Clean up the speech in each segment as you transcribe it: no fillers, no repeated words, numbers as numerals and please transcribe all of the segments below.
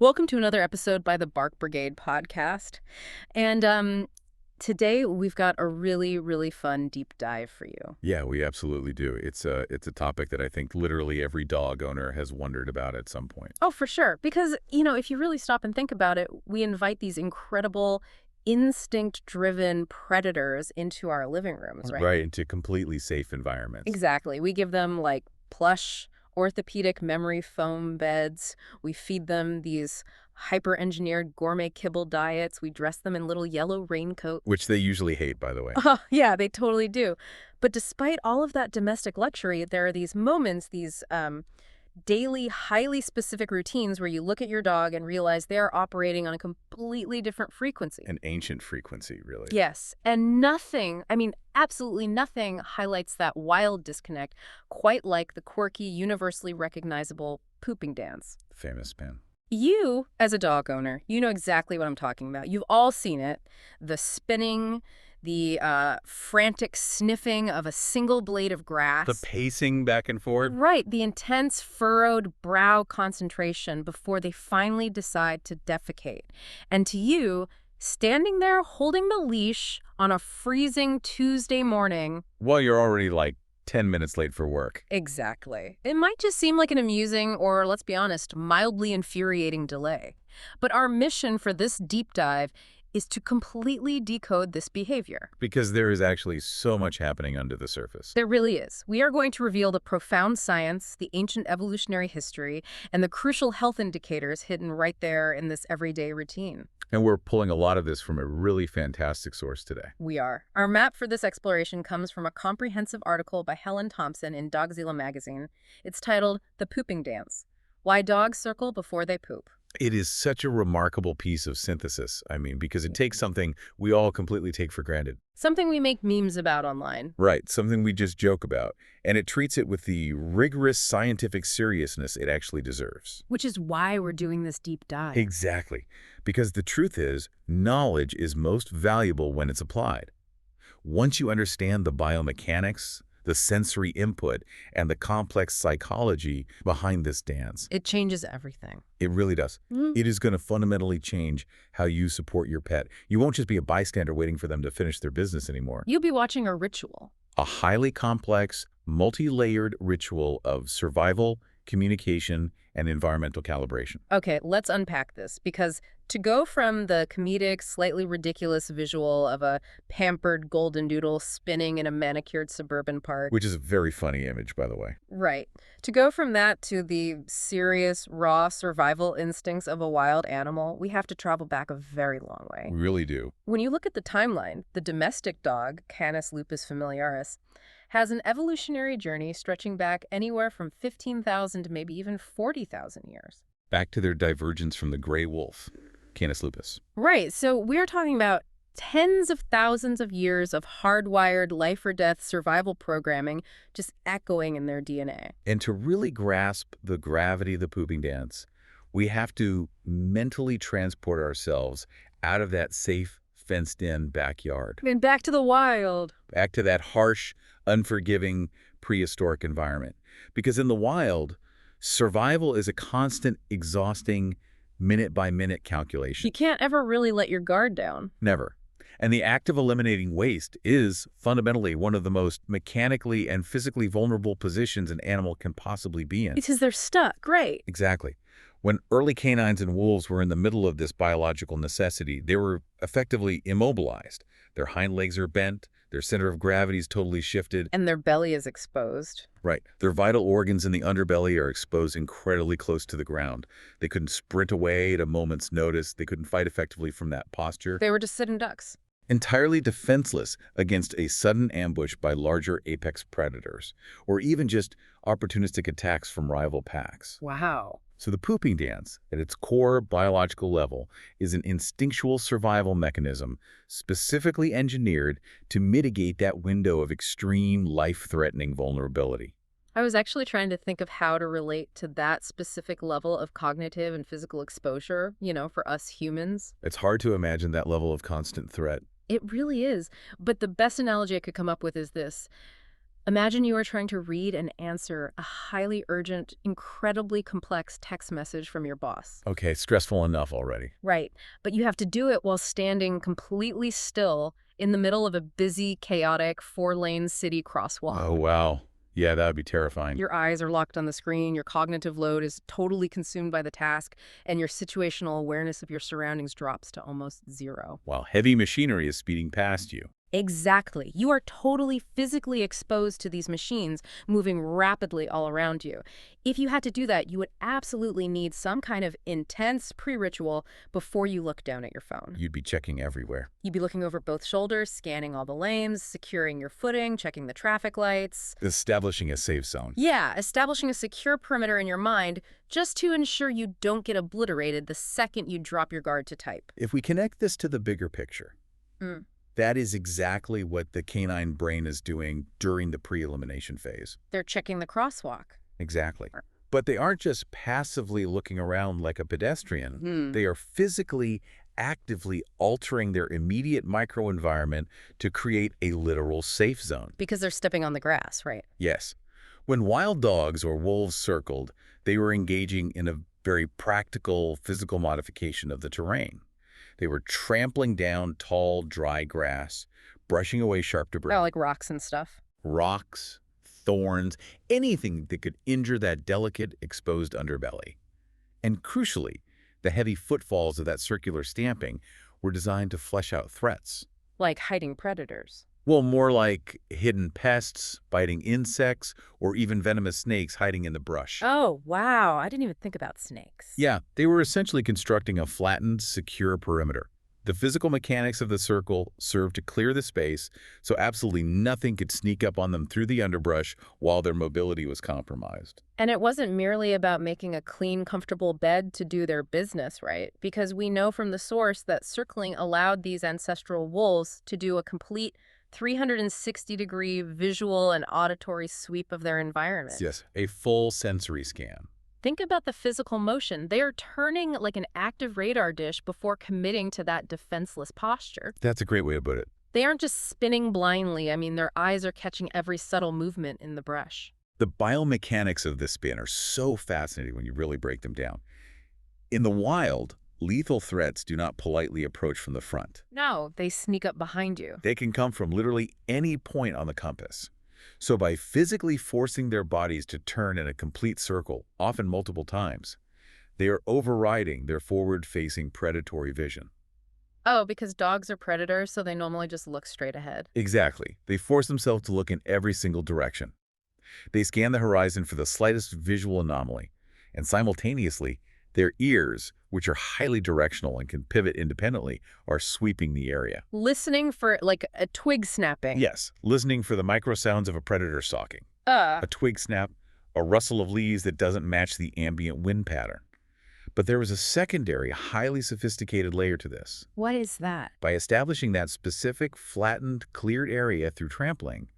Welcome to another episode by the Bark Brigade podcast. And today we've got a really, really fun deep dive for you. Yeah, we absolutely do. It's a topic that I think literally every dog owner has wondered about at some point. Oh, for sure. Because, if you really stop and think about it, we invite these incredible instinct-driven predators into our living rooms, right? Right, into completely safe environments. Exactly. We give them like plush orthopedic memory foam beds. We feed them these hyper-engineered gourmet kibble diets. We dress them in little yellow raincoats. Which they usually hate, by the way. Oh, yeah, they totally do. But despite all of that domestic luxury, there are these moments, these daily, highly specific routines where you look at your dog and realize they are operating on a completely different frequency. An ancient frequency, really. Yes, and nothing, absolutely nothing highlights that wild disconnect quite like the quirky, universally recognizable pooping dance. Famous, man. You, as a dog owner, you know exactly what I'm talking about. You've all seen it. The spinning, the frantic sniffing of a single blade of grass. The pacing back and forth. Right, the intense furrowed brow concentration before they finally decide to defecate. And to you, standing there holding the leash on a freezing Tuesday morning. Well, you're already like 10 minutes late for work. Exactly. It might just seem like an amusing or, let's be honest, mildly infuriating delay. But our mission for this deep dive is to completely decode this behavior. Because there is actually so much happening under the surface. There really is. We are going to reveal the profound science, the ancient evolutionary history, and the crucial health indicators hidden right there in this everyday routine. And we're pulling a lot of this from a really fantastic source today. We are. Our map for this exploration comes from a comprehensive article by Helen Thompson in Dogzilla magazine. It's titled The Pooping Dance: Why Dogs Circle Before They Poop. It is such a remarkable piece of synthesis, because it takes something we all completely take for granted. Something we make memes about online. Right, something we just joke about, and it treats it with the rigorous scientific seriousness it actually deserves. Which is why we're doing this deep dive. Exactly, because the truth is, knowledge is most valuable when it's applied. Once you understand the biomechanics, the sensory input, and the complex psychology behind this dance, it changes everything. It really does. It is going to fundamentally change how you support your pet. You won't just be a bystander waiting for them to finish their business anymore. You'll be watching a ritual. A highly complex, multi-layered ritual of survival, communication, and environmental calibration. Okay, let's unpack this, because to go from the comedic, slightly ridiculous visual of a pampered golden doodle spinning in a manicured suburban park. Which is a very funny image, by the way. Right. To go from that to the serious, raw survival instincts of a wild animal, we have to travel back a very long way. We really do. When you look at the timeline, the domestic dog, Canis lupus familiaris, has an evolutionary journey stretching back anywhere from 15,000 to maybe even 40,000 years. Back to their divergence from the gray wolf, Canis lupus. Right, so we're talking about tens of thousands of years of hardwired life-or-death survival programming just echoing in their DNA. And to really grasp the gravity of the pooping dance, we have to mentally transport ourselves out of that safe, fenced-in backyard. And back to the wild. Back to that harsh, unforgiving, prehistoric environment. Because in the wild, survival is a constant, exhausting, minute-by-minute calculation. You can't ever really let your guard down. Never. And the act of eliminating waste is fundamentally one of the most mechanically and physically vulnerable positions an animal can possibly be in. Because they're stuck, right? Exactly. When early canines and wolves were in the middle of this biological necessity, they were effectively immobilized. Their hind legs are bent, their center of gravity is totally shifted. And their belly is exposed. Right. Their vital organs in the underbelly are exposed incredibly close to the ground. They couldn't sprint away at a moment's notice. They couldn't fight effectively from that posture. They were just sitting ducks. Entirely defenseless against a sudden ambush by larger apex predators, or even just opportunistic attacks from rival packs. Wow. So the pooping dance, at its core biological level, is an instinctual survival mechanism specifically engineered to mitigate that window of extreme life-threatening vulnerability. I was actually trying to think of how to relate to that specific level of cognitive and physical exposure, for us humans. It's hard to imagine that level of constant threat. It really is. But the best analogy I could come up with is this. Imagine you are trying to read and answer a highly urgent, incredibly complex text message from your boss. Okay, stressful enough already. Right. But you have to do it while standing completely still in the middle of a busy, chaotic, four-lane city crosswalk. Oh, wow. Yeah, that would be terrifying. Your eyes are locked on the screen, your cognitive load is totally consumed by the task, and your situational awareness of your surroundings drops to almost zero. While heavy machinery is speeding past you. Exactly. You are totally physically exposed to these machines moving rapidly all around you. If you had to do that, you would absolutely need some kind of intense pre-ritual before you look down at your phone. You'd be checking everywhere. You'd be looking over both shoulders, scanning all the lanes, securing your footing, checking the traffic lights. Establishing a safe zone. Yeah, establishing a secure perimeter in your mind just to ensure you don't get obliterated the second you drop your guard to type. If we connect this to the bigger picture, Mm. that is exactly what the canine brain is doing during the pre-elimination phase. They're checking the crosswalk. Exactly. But they aren't just passively looking around like a pedestrian. Hmm. They are physically, actively altering their immediate microenvironment to create a literal safe zone. Because they're stepping on the grass, right? Yes. When wild dogs or wolves circled, they were engaging in a very practical physical modification of the terrain. They were trampling down tall, dry grass, brushing away sharp debris. Oh, like rocks and stuff. Rocks, thorns, anything that could injure that delicate, exposed underbelly. And crucially, the heavy footfalls of that circular stamping were designed to flesh out threats. Like hiding predators. Well, more like hidden pests, biting insects, or even venomous snakes hiding in the brush. Oh, wow. I didn't even think about snakes. Yeah, they were essentially constructing a flattened, secure perimeter. The physical mechanics of the circle served to clear the space, so absolutely nothing could sneak up on them through the underbrush while their mobility was compromised. And it wasn't merely about making a clean, comfortable bed to do their business, right? Because we know from the source that circling allowed these ancestral wolves to do a complete 360-degree visual and auditory sweep of their environment. Yes, a full sensory scan. Think about the physical motion. They are turning like an active radar dish before committing to that defenseless posture. That's a great way to put it. They aren't just spinning blindly. I mean, their eyes are catching every subtle movement in the brush. The biomechanics of this spin are so fascinating when you really break them down. In the wild, lethal threats do not politely approach from the front. No, they sneak up behind you. They can come from literally any point on the compass. So by physically forcing their bodies to turn in a complete circle, often multiple times, they are overriding their forward-facing predatory vision. Oh, because dogs are predators, so they normally just look straight ahead. Exactly. They force themselves to look in every single direction. They scan the horizon for the slightest visual anomaly, and simultaneously, their ears, which are highly directional and can pivot independently, are sweeping the area. Listening for, like, a twig snapping. Yes, listening for the micro sounds of a predator stalking. A twig snap, a rustle of leaves that doesn't match the ambient wind pattern. But there was a secondary, highly sophisticated layer to this. What is that? By establishing that specific, flattened, cleared area through trampling,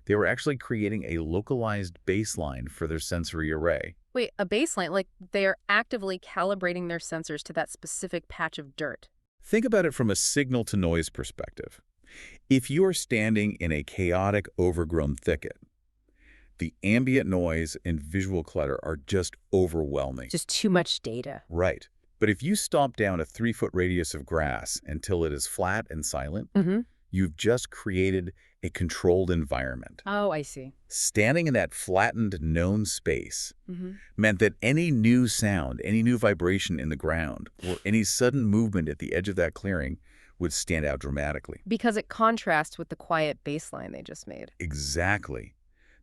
they were actually creating a localized baseline for their sensory array. Wait, a baseline? Like they are actively calibrating their sensors to that specific patch of dirt. Think about it from a signal-to-noise perspective. If you are standing in a chaotic, overgrown thicket, the ambient noise and visual clutter are just overwhelming. Just too much data. Right. But if you stomp down a 3-foot radius of grass until it is flat and silent, you've just created a controlled environment. Oh, I see. Standing in that flattened, known space meant that any new sound, any new vibration in the ground, or any sudden movement at the edge of that clearing would stand out dramatically. Because it contrasts with the quiet baseline they just made. Exactly.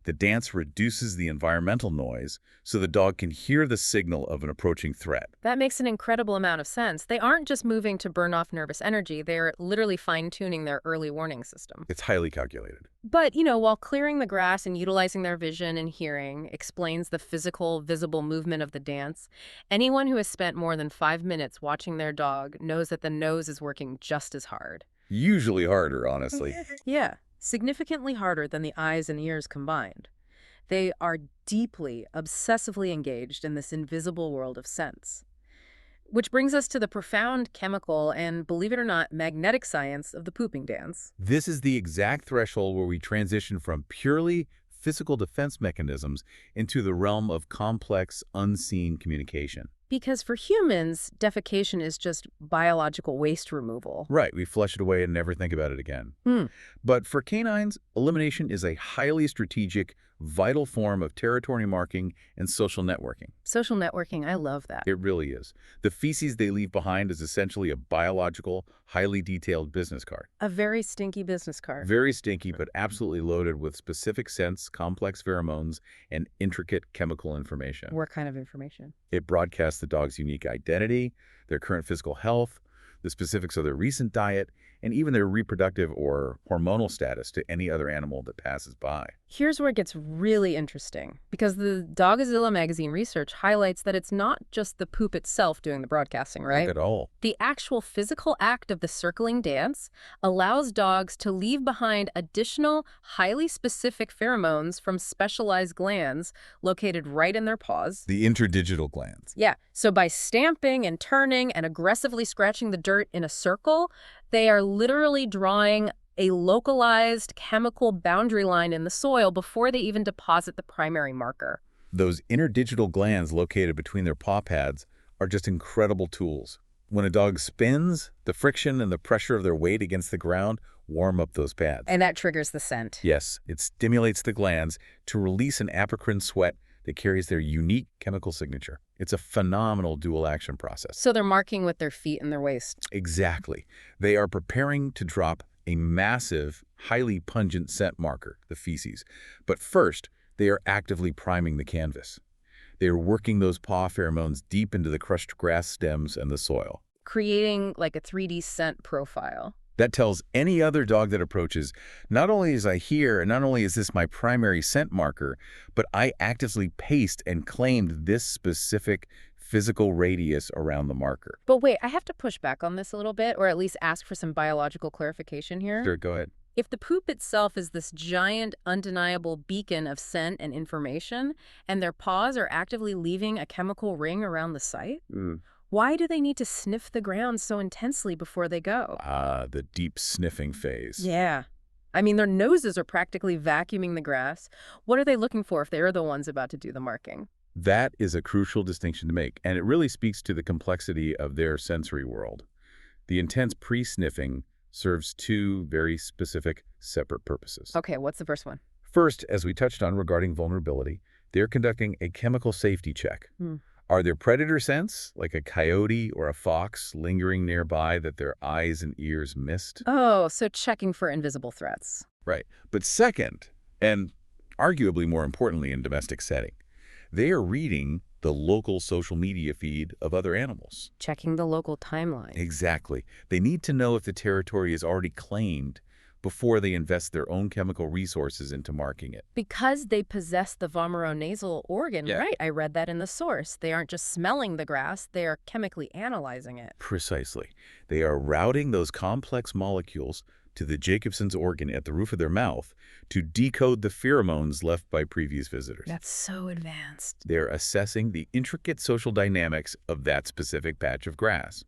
The dance reduces the environmental noise so the dog can hear the signal of an approaching threat. That makes an incredible amount of sense. They aren't just moving to burn off nervous energy. They're literally fine-tuning their early warning system. It's highly calculated. But, you know, while clearing the grass and utilizing their vision and hearing explains the physical, visible movement of the dance, anyone who has spent more than 5 minutes watching their dog knows that the nose is working just as hard. Usually harder, honestly. Yeah, significantly harder than the eyes and ears combined. They are deeply, obsessively engaged in this invisible world of sense. Which brings us to the profound chemical and, believe it or not, magnetic science of the pooping dance. This is the exact threshold where we transition from purely physical defense mechanisms into the realm of complex, unseen communication. Because for humans, defecation is just biological waste removal. Right, we flush it away and never think about it again. Hmm. But for canines, elimination is a highly strategic, vital form of territory marking and social networking. Social networking, I love that. It really is. The feces they leave behind is essentially a biological, highly detailed business card. A very stinky business card. Very stinky, but absolutely loaded with specific scents, complex pheromones, and intricate chemical information. What kind of information? It broadcasts the dog's unique identity, their current physical health, the specifics of their recent diet, and even their reproductive or hormonal status to any other animal that passes by. Here's where it gets really interesting, because the Dogzilla magazine research highlights that it's not just the poop itself doing the broadcasting, right? Not at all. The actual physical act of the circling dance allows dogs to leave behind additional, highly specific pheromones from specialized glands located right in their paws. The interdigital glands. Yeah, so by stamping and turning and aggressively scratching the dirt in a circle, they are literally drawing a localized chemical boundary line in the soil before they even deposit the primary marker. Those interdigital glands located between their paw pads are just incredible tools. When a dog spins, the friction and the pressure of their weight against the ground warm up those pads. And that triggers the scent. Yes, it stimulates the glands to release an apocrine sweat that carries their unique chemical signature. It's a phenomenal dual-action process. So they're marking with their feet and their waist. Exactly. They are preparing to drop a massive, highly pungent scent marker, the feces. But first, they are actively priming the canvas. They are working those paw pheromones deep into the crushed grass stems and the soil. Creating like a 3D scent profile. That tells any other dog that approaches, not only is I here, and not only is this my primary scent marker, but I actively paced and claimed this specific physical radius around the marker. But wait, I have to push back on this a little bit, or at least ask for some biological clarification here. Sure, go ahead. If the poop itself is this giant, undeniable beacon of scent and information, and their paws are actively leaving a chemical ring around the site, why do they need to sniff the ground so intensely before they go? The deep sniffing phase. Yeah. I mean, their noses are practically vacuuming the grass. What are they looking for if they're the ones about to do the marking? That is a crucial distinction to make, and it really speaks to the complexity of their sensory world. The intense pre-sniffing serves two very specific, separate purposes. Okay, what's the first one? First, as we touched on regarding vulnerability, they're conducting a chemical safety check. Are there predator scents, like a coyote or a fox, lingering nearby that their eyes and ears missed? Oh, so checking for invisible threats. Right. But second, and arguably more importantly in domestic setting, they are reading the local social media feed of other animals. Checking the local timeline. Exactly. They need to know if the territory is already claimed before they invest their own chemical resources into marking it. Because they possess the vomeronasal organ, Yeah. right? I read that in the source. They aren't just smelling the grass, they are chemically analyzing it. Precisely. They are routing those complex molecules to the Jacobson's organ at the roof of their mouth to decode the pheromones left by previous visitors. That's so advanced. They're assessing the intricate social dynamics of that specific patch of grass.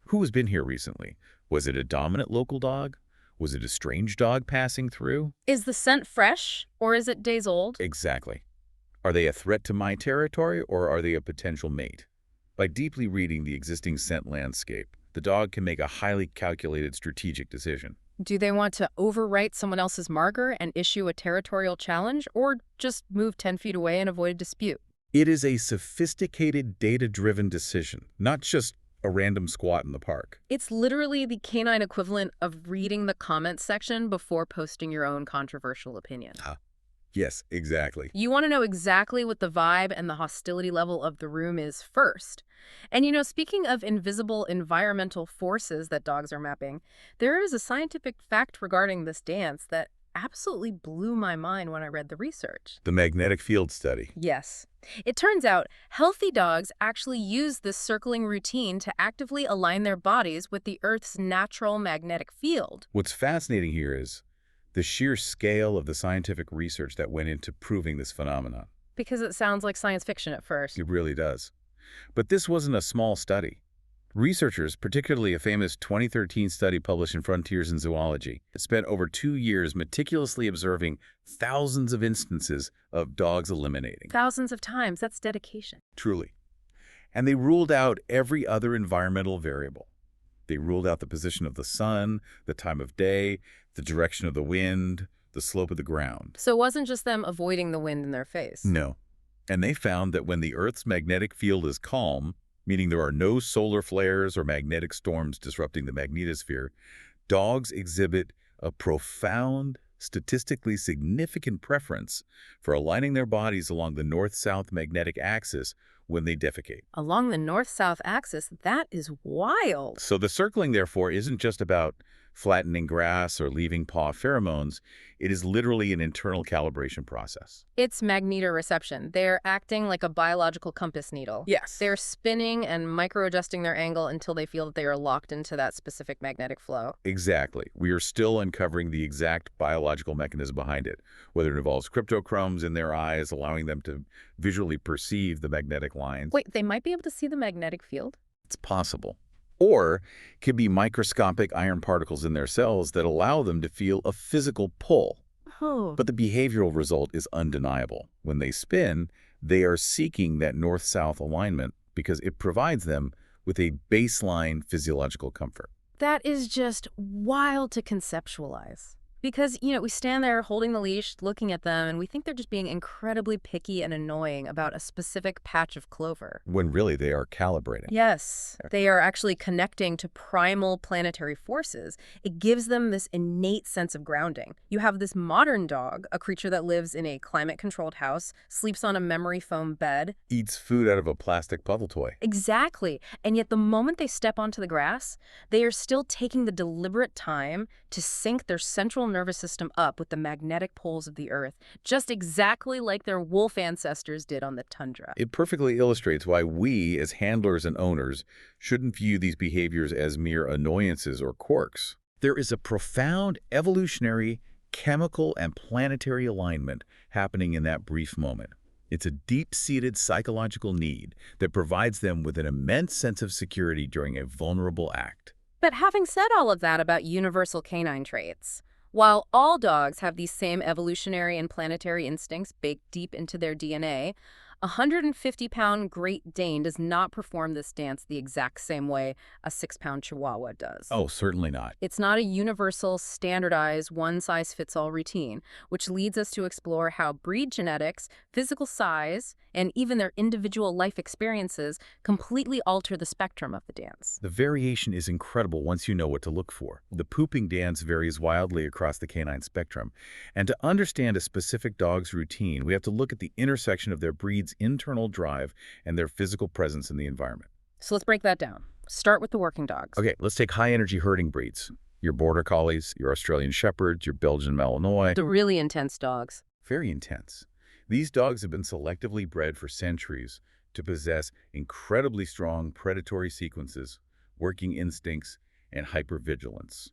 Who has been here recently? Was it a dominant local dog? Was it a strange dog passing through? Is the scent fresh, or is it days old? Exactly. Are they a threat to my territory, or are they a potential mate? By deeply reading the existing scent landscape, the dog can make a highly calculated strategic decision. Do they want to overwrite someone else's marker and issue a territorial challenge, or just move 10 feet away and avoid a dispute? It is a sophisticated, data-driven decision, not just a random squat in the park. It's literally the canine equivalent of reading the comments section before posting your own controversial opinion. Yes, exactly. You want to know exactly what the vibe and the hostility level of the room is first. And speaking of invisible environmental forces that dogs are mapping, there is a scientific fact regarding this dance that absolutely blew my mind when I read the research. The magnetic field study. Yes. It turns out healthy dogs actually use this circling routine to actively align their bodies with the Earth's natural magnetic field. What's fascinating here is the sheer scale of the scientific research that went into proving this phenomenon. Because it sounds like science fiction at first. It really does. But this wasn't a small study. Researchers, particularly a famous 2013 study published in Frontiers in Zoology, spent over 2 years meticulously observing thousands of instances of dogs eliminating. Thousands of times. That's dedication. Truly. And they ruled out every other environmental variable. They ruled out the position of the sun, the time of day, the direction of the wind, the slope of the ground. So it wasn't just them avoiding the wind in their face. No. And they found that when the Earth's magnetic field is calm, meaning there are no solar flares or magnetic storms disrupting the magnetosphere, dogs exhibit a profound, statistically significant preference for aligning their bodies along the north-south magnetic axis when they defecate. Along the north-south axis, that is wild. So the circling, therefore, isn't just about flattening grass or leaving paw pheromones. It is literally an internal calibration process. It's magnetoreception. They're acting like a biological compass needle. Yes. They're spinning and micro-adjusting their angle until they feel that they are locked into that specific magnetic flow. Exactly. We are still uncovering the exact biological mechanism behind it, whether it involves cryptochromes in their eyes, allowing them to visually perceive the magnetic lines. Wait, they might be able to see the magnetic field? It's possible. Or it could be microscopic iron particles in their cells that allow them to feel a physical pull. Oh. But the behavioral result is undeniable. When they spin, they are seeking that north-south alignment because it provides them with a baseline physiological comfort. That is just wild to conceptualize. Because, we stand there holding the leash, looking at them, and we think they're just being incredibly picky and annoying about a specific patch of clover. When really they are calibrating. Yes, they are actually connecting to primal planetary forces. It gives them this innate sense of grounding. You have this modern dog, a creature that lives in a climate-controlled house, sleeps on a memory foam bed. Eats food out of a plastic puzzle toy. Exactly. And yet the moment they step onto the grass, they are still taking the deliberate time to sync their central nervous system up with the magnetic poles of the Earth, just exactly like their wolf ancestors did on the tundra. It perfectly illustrates why we, as handlers and owners, shouldn't view these behaviors as mere annoyances or quirks. There is a profound evolutionary, chemical, and planetary alignment happening in that brief moment. It's a deep-seated psychological need that provides them with an immense sense of security during a vulnerable act. But having said all of that about universal canine traits, while all dogs have these same evolutionary and planetary instincts baked deep into their DNA, a 150-pound Great Dane does not perform this dance the exact same way a 6-pound Chihuahua does. Oh, certainly not. It's not a universal, standardized, one-size-fits-all routine, which leads us to explore how breed genetics, physical size, and even their individual life experiences completely alter the spectrum of the dance. The variation is incredible once you know what to look for. The pooping dance varies wildly across the canine spectrum. And to understand a specific dog's routine, we have to look at the intersection of their breed's internal drive and their physical presence in the environment. So let's break that down. Start with the working dogs. Okay, let's take high-energy herding breeds. Your Border Collies, your Australian Shepherds, your Belgian Malinois. The really intense dogs. Very intense. These dogs have been selectively bred for centuries to possess incredibly strong predatory sequences, working instincts, and hypervigilance.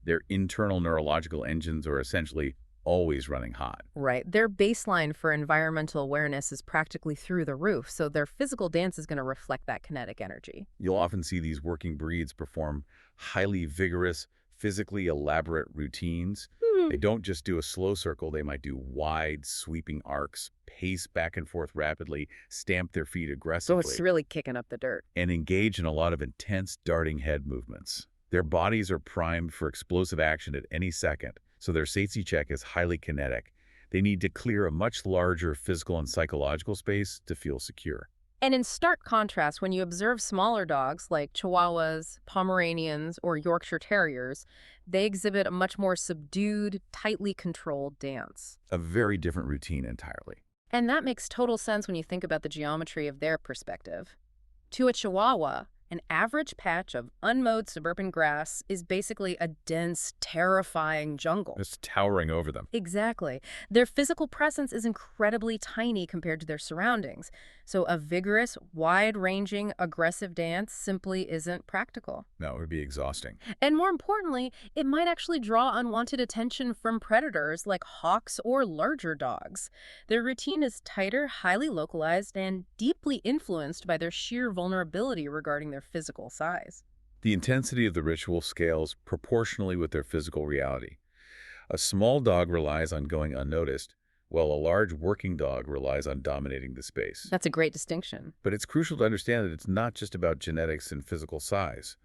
Their internal neurological engines are essentially always running hot. Right. Their baseline for environmental awareness is practically through the roof, so their physical dance is going to reflect that kinetic energy. You'll often see these working breeds perform highly vigorous, physically elaborate routines. They don't just do a slow circle, they might do wide, sweeping arcs, pace back and forth rapidly, stamp their feet So aggressively, it's really kicking up the dirt. and engage in a lot of intense darting head movements. Their bodies are primed for explosive action at any second, so their safety check is highly kinetic. They need to clear a much larger physical and psychological space to feel secure. And in stark contrast, when you observe smaller dogs like Chihuahuas, Pomeranians, or Yorkshire Terriers, they exhibit a much more subdued, tightly controlled dance. A very different routine entirely. And that makes total sense when you think about the geometry of their perspective. To a Chihuahua, an average patch of unmowed suburban grass is basically a dense, terrifying jungle. It's towering over them. Exactly. Their physical presence is incredibly tiny compared to their surroundings. So a vigorous, wide-ranging, aggressive dance simply isn't practical. No, it would be exhausting. And more importantly, it might actually draw unwanted attention from predators like hawks or larger dogs. Their routine is tighter, highly localized, and deeply influenced by their sheer vulnerability regarding their physical size. The intensity of the ritual scales proportionally with their physical reality. A small dog relies on going unnoticed, while a large working dog relies on dominating the space. That's a great distinction. But it's crucial to understand that it's not just about genetics and physical size.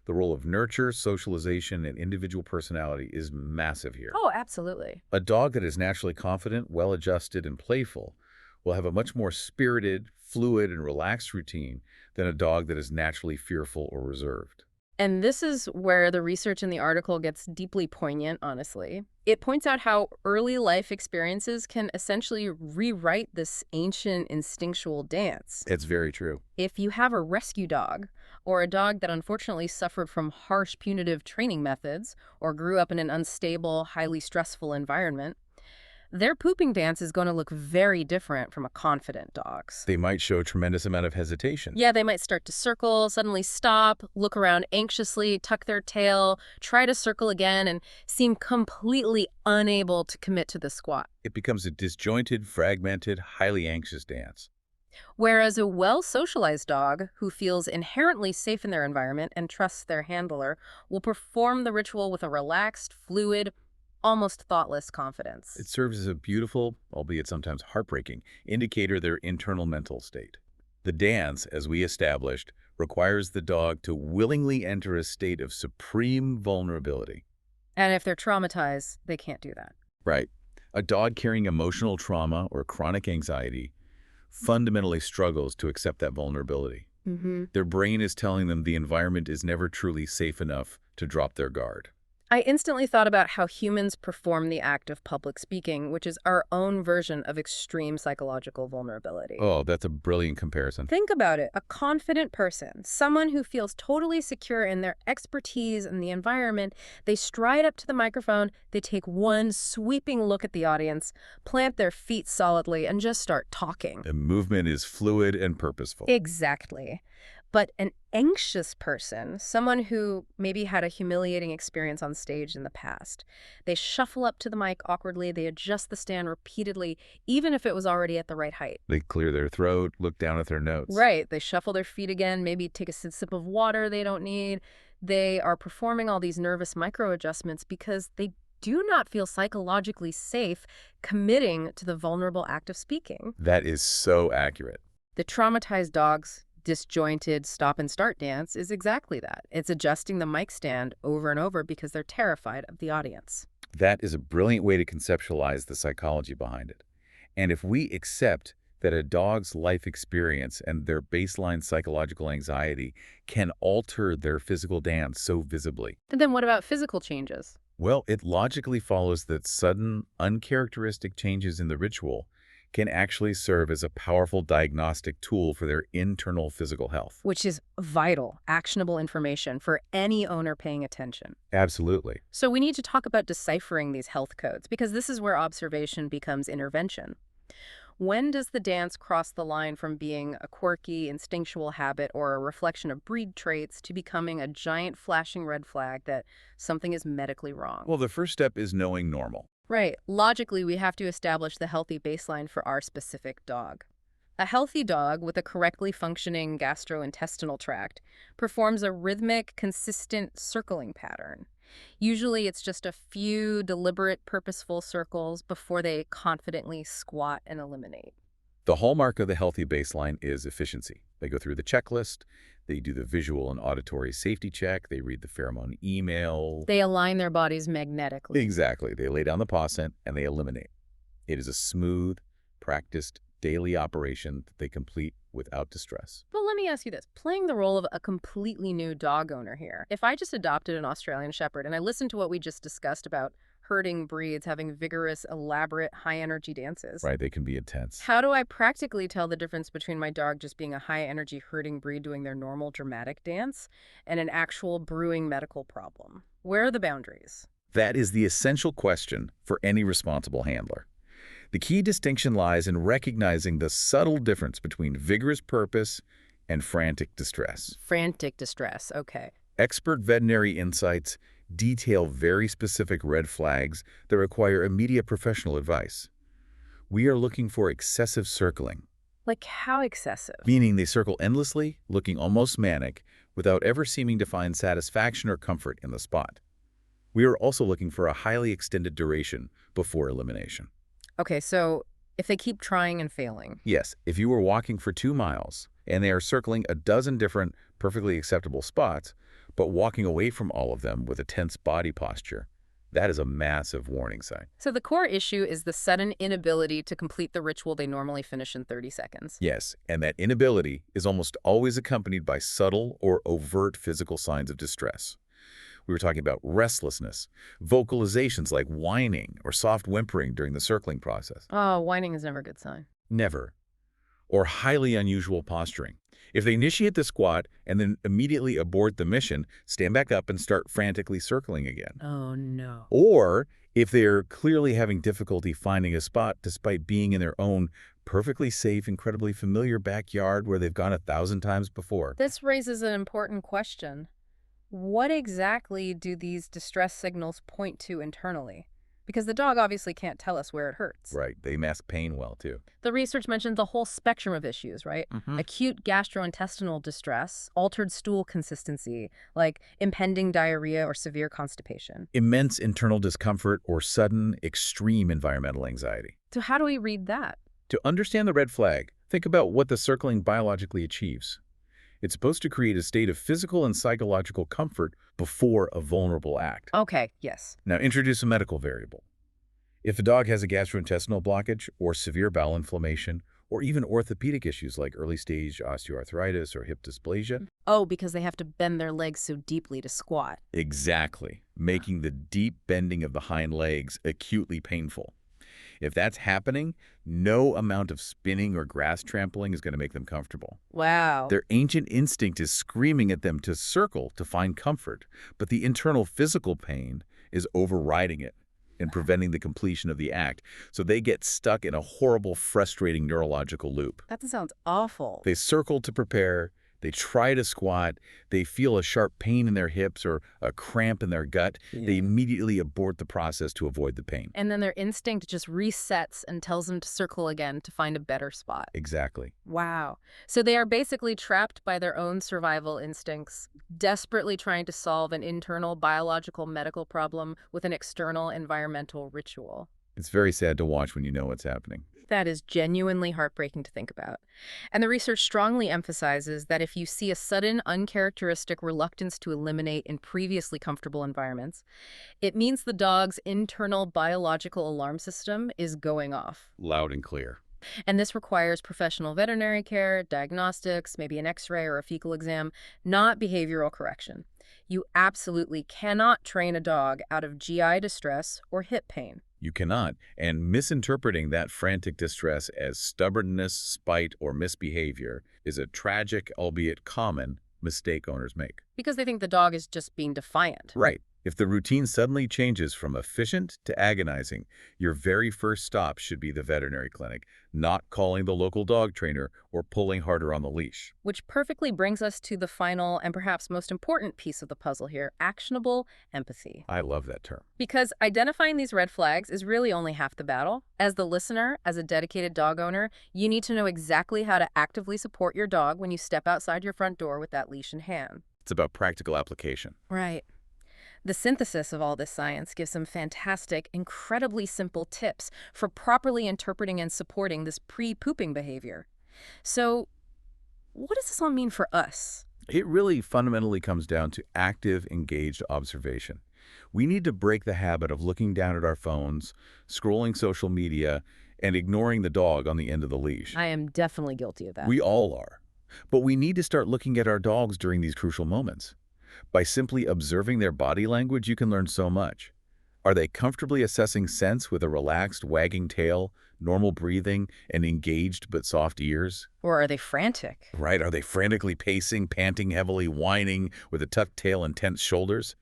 The role of nurture, socialization, and individual personality is massive here. Oh, absolutely. A dog that is naturally confident, well-adjusted, and playful will have a much more spirited, fluid, and relaxed routine than a dog that is naturally fearful or reserved. And this is where the research in the article gets deeply poignant, honestly. It points out how early life experiences can essentially rewrite this ancient instinctual dance. It's very true. If you have a rescue dog, or a dog that unfortunately suffered from harsh punitive training methods, or grew up in an unstable, highly stressful environment, their pooping dance is going to look very different from a confident dog's. They might show a tremendous amount of hesitation. Yeah, they might start to circle, suddenly stop, look around anxiously, tuck their tail, try to circle again, and seem completely unable to commit to the squat. It becomes a disjointed, fragmented, highly anxious dance. Whereas a well-socialized dog who feels inherently safe in their environment and trusts their handler will perform the ritual with a relaxed, fluid, almost thoughtless confidence. It serves as a beautiful, albeit sometimes heartbreaking, indicator of their internal mental state. The dance, as we established, requires the dog to willingly enter a state of supreme vulnerability. And if they're traumatized, they can't do that. Right. A dog carrying emotional trauma or chronic anxiety fundamentally struggles to accept that vulnerability. Their brain is telling them the environment is never truly safe enough to drop their guard. I instantly thought about how humans perform the act of public speaking, which is our own version of extreme psychological vulnerability. Oh, that's a brilliant comparison. Think about it. A confident person, someone who feels totally secure in their expertise and the environment, they stride up to the microphone, they take one sweeping look at the audience, plant their feet solidly, and just start talking. The movement is fluid and purposeful. Exactly. But an anxious person, someone who maybe had a humiliating experience on stage in the past, they shuffle up to the mic awkwardly, they adjust the stand repeatedly, even if it was already at the right height. They clear their throat, look down at their notes. Right. They shuffle their feet again, maybe take a sip of water they don't need. They are performing all these nervous micro-adjustments because they do not feel psychologically safe committing to the vulnerable act of speaking. That is so accurate. The traumatized dog's disjointed stop and start dance is exactly that. It's adjusting the mic stand over and over because they're terrified of the audience. That is a brilliant way to conceptualize the psychology behind it. And if we accept that a dog's life experience and their baseline psychological anxiety can alter their physical dance so visibly, And then what about physical changes? well, it logically follows that sudden, uncharacteristic changes in the ritual can actually serve as a powerful diagnostic tool for their internal physical health. Which is vital, actionable information for any owner paying attention. Absolutely. So we need to talk about deciphering these health codes because this is where observation becomes intervention. When does the dance cross the line from being a quirky, instinctual habit or a reflection of breed traits to becoming a giant flashing red flag that something is medically wrong? Well, the first step is knowing normal. Right. Logically, we have to establish the healthy baseline for our specific dog. A healthy dog with a correctly functioning gastrointestinal tract performs a rhythmic, consistent circling pattern. Usually it's just a few deliberate, purposeful circles before they confidently squat and eliminate. The hallmark of the healthy baseline is efficiency. They go through the checklist, they do the visual and auditory safety check, they read the pheromone email. They align their bodies magnetically. Exactly. They lay down the paw scent and they eliminate. It is a smooth, practiced, daily operation that they complete without distress. But let me ask you this, playing the role of a completely new dog owner here. If I just adopted an Australian Shepherd and I listened to what we just discussed about herding breeds having vigorous, elaborate, high-energy dances. Right, they can be intense. How do I practically tell the difference between my dog just being a high-energy herding breed doing their normal dramatic dance and an actual brewing medical problem? Where are the boundaries? That is the essential question for any responsible handler. The key distinction lies in recognizing the subtle difference between vigorous purpose and frantic distress. Frantic distress, okay. Expert veterinary insights detail very specific red flags that require immediate professional advice. We are looking for excessive circling, Like how excessive? meaning they circle endlessly, looking almost manic, without ever seeming to find satisfaction or comfort in the spot. We are also looking for a highly extended duration before elimination. Okay, so if they keep trying and failing. Yes, if you were walking for 2 miles and they are circling a dozen different perfectly acceptable spots, but walking away from all of them with a tense body posture, that is a massive warning sign. So the core issue is the sudden inability to complete the ritual they normally finish in 30 seconds. Yes, and that inability is almost always accompanied by subtle or overt physical signs of distress. We were talking about restlessness, vocalizations like whining or soft whimpering during the circling process. Oh, whining is never a good sign. Never. Or highly unusual posturing. If they initiate the squat and then immediately abort the mission, stand back up and start frantically circling again. Oh, no. Or if they're clearly having difficulty finding a spot despite being in their own perfectly safe, incredibly familiar backyard where they've gone 1,000 times before. This raises an important question. What exactly do these distress signals point to internally? Because the dog obviously can't tell us where it hurts. Right, they mask pain well, too. The research mentioned the whole spectrum of issues, right? Acute gastrointestinal distress, altered stool consistency, like impending diarrhea or severe constipation. Immense internal discomfort or sudden, extreme environmental anxiety. So how do we read that? To understand the red flag, think about what the circling biologically achieves. It's supposed to create a state of physical and psychological comfort before a vulnerable act. Okay, yes. Now introduce a medical variable. If a dog has a gastrointestinal blockage or severe bowel inflammation, or even orthopedic issues like early-stage osteoarthritis or hip dysplasia. Oh, because they have to bend their legs so deeply to squat. Exactly, making the deep bending of the hind legs acutely painful. If that's happening, no amount of spinning or grass trampling is going to make them comfortable. Wow. Their ancient instinct is screaming at them to circle to find comfort, but the internal physical pain is overriding it and preventing the completion of the act. So they get stuck in a horrible, frustrating neurological loop. That sounds awful. They circle to prepare, they try to squat, they feel a sharp pain in their hips or a cramp in their gut. They immediately abort the process to avoid the pain. And then their instinct just resets and tells them to circle again to find a better spot. Exactly. Wow. So they are basically trapped by their own survival instincts, desperately trying to solve an internal biological medical problem with an external environmental ritual. It's very sad to watch when you know what's happening. That is genuinely heartbreaking to think about. And the research strongly emphasizes that if you see a sudden, uncharacteristic reluctance to eliminate in previously comfortable environments, it means the dog's internal biological alarm system is going off. Loud and clear. And this requires professional veterinary care, diagnostics, maybe an X-ray or a fecal exam, not behavioral correction. You absolutely cannot train a dog out of GI distress or hip pain. You cannot, and misinterpreting that frantic distress as stubbornness, spite, or misbehavior is a tragic, albeit common, mistake owners make. Because they think the dog is just being defiant. Right. If the routine suddenly changes from efficient to agonizing, your very first stop should be the veterinary clinic, not calling the local dog trainer or pulling harder on the leash. Which perfectly brings us to the final and perhaps most important piece of the puzzle here, actionable empathy. I love that term. Because identifying these red flags is really only half the battle. As the listener, as a dedicated dog owner, you need to know exactly how to actively support your dog when you step outside your front door with that leash in hand. It's about practical application. Right. The synthesis of all this science gives some fantastic, incredibly simple tips for properly interpreting and supporting this pre-pooping behavior. So, what does this all mean for us? It really fundamentally comes down to active, engaged observation. We need to break the habit of looking down at our phones, scrolling social media, and ignoring the dog on the end of the leash. I am definitely guilty of that. We all are. But we need to start looking at our dogs during these crucial moments. By simply observing their body language, you can learn so much. Are they comfortably assessing scents with a relaxed, wagging tail, normal breathing, and engaged but soft ears? Or are they frantic? Right, are they frantically pacing, panting heavily, whining, with a tucked tail and tense shoulders?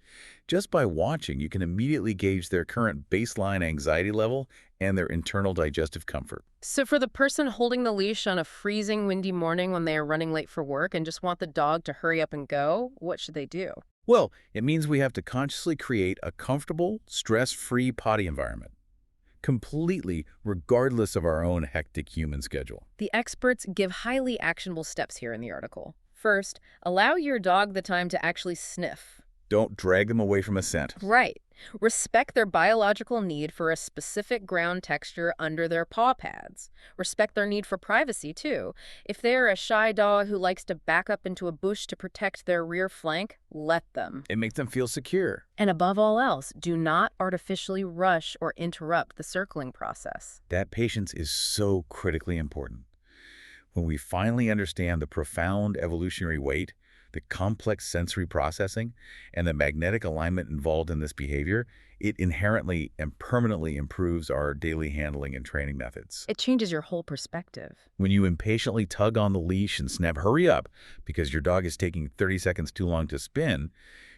Just by watching, you can immediately gauge their current baseline anxiety level and their internal digestive comfort. So for the person holding the leash on a freezing, windy morning when they are running late for work and just want the dog to hurry up and go, what should they do? Well, it means we have to consciously create a comfortable, stress-free potty environment, completely regardless of our own hectic human schedule. The experts give highly actionable steps here in the article. First, allow your dog the time to actually sniff. Don't drag them away from a scent. Right. Respect their biological need for a specific ground texture under their paw pads. Respect their need for privacy, too. If they're a shy dog who likes to back up into a bush to protect their rear flank, let them. It makes them feel secure. And above all else, do not artificially rush or interrupt the circling process. That patience is so critically important. When we finally understand the profound evolutionary weight, the complex sensory processing, and the magnetic alignment involved in this behavior, it inherently and permanently improves our daily handling and training methods. It changes your whole perspective. When you impatiently tug on the leash and snap, "Hurry up," because your dog is taking 30 seconds too long to spin,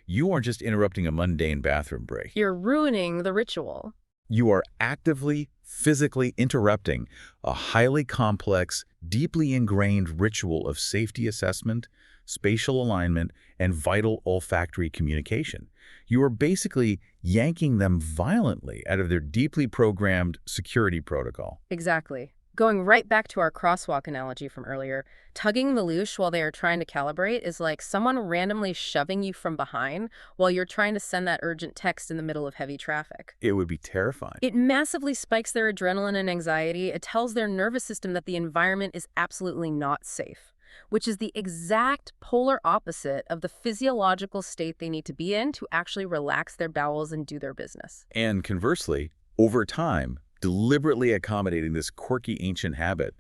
you aren't just interrupting a mundane bathroom break. You're ruining the ritual. You are actively, physically interrupting a highly complex, deeply ingrained ritual of safety assessment, spatial alignment, and vital olfactory communication. You are basically yanking them violently out of their deeply programmed security protocol. Exactly. Going right back to our crosswalk analogy from earlier, tugging the leash while they are trying to calibrate is like someone randomly shoving you from behind while you're trying to send that urgent text in the middle of heavy traffic. It would be terrifying. It massively spikes their adrenaline and anxiety. It tells their nervous system that the environment is absolutely not safe, which is the exact polar opposite of the physiological state they need to be in to actually relax their bowels and do their business. And conversely, over time, deliberately accommodating this quirky ancient habit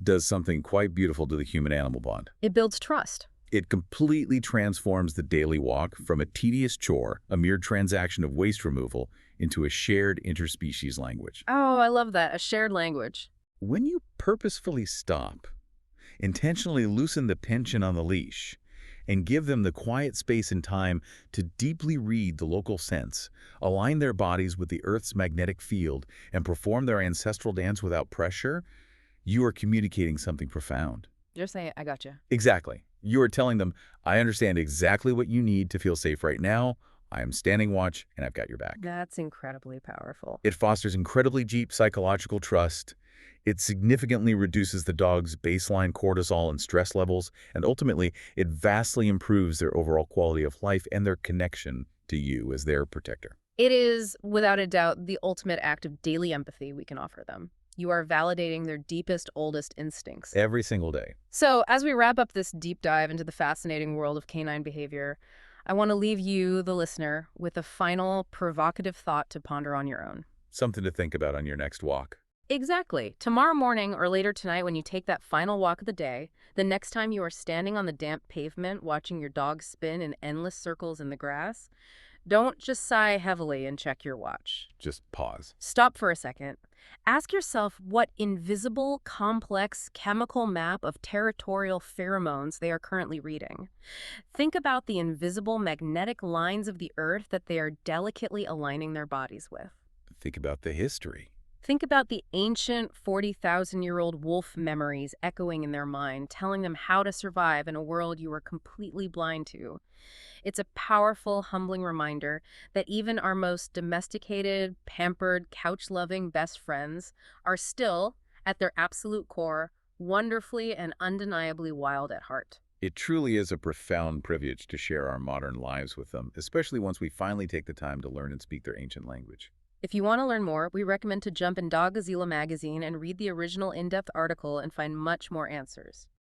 does something quite beautiful to the human-animal bond. It builds trust. It completely transforms the daily walk from a tedious chore, a mere transaction of waste removal, into a shared interspecies language. Oh, I love that. A shared language. When you purposefully stop, intentionally loosen the tension on the leash, and give them the quiet space and time to deeply read the local sense, align their bodies with the Earth's magnetic field, and perform their ancestral dance without pressure, you are communicating something profound. You're saying, I got you. Exactly. You are telling them, "I understand exactly what you need to feel safe right now. I am standing watch, and I've got your back." That's incredibly powerful. It fosters incredibly deep psychological trust. It significantly reduces the dog's baseline cortisol and stress levels, and ultimately, it vastly improves their overall quality of life and their connection to you as their protector. It is, without a doubt, the ultimate act of daily empathy we can offer them. You are validating their deepest, oldest instincts. Every single day. So, as we wrap up this deep dive into the fascinating world of canine behavior, I want to leave you, the listener, with a final provocative thought to ponder on your own. Something to think about on your next walk. Exactly. Tomorrow morning or later tonight when you take that final walk of the day, the next time you are standing on the damp pavement watching your dog spin in endless circles in the grass, don't just sigh heavily and check your watch. Just pause. Stop for a second. Ask yourself what invisible, complex chemical map of territorial pheromones they are currently reading. Think about the invisible magnetic lines of the earth that they are delicately aligning their bodies with. Think about the history. Think about the ancient 40,000-year-old wolf memories echoing in their mind, telling them how to survive in a world you are completely blind to. It's a powerful, humbling reminder that even our most domesticated, pampered, couch-loving best friends are still, at their absolute core, wonderfully and undeniably wild at heart. It truly is a profound privilege to share our modern lives with them, especially once we finally take the time to learn and speak their ancient language. If you want to learn more, we recommend to jump in Doggozilla magazine and read the original in-depth article and find much more answers.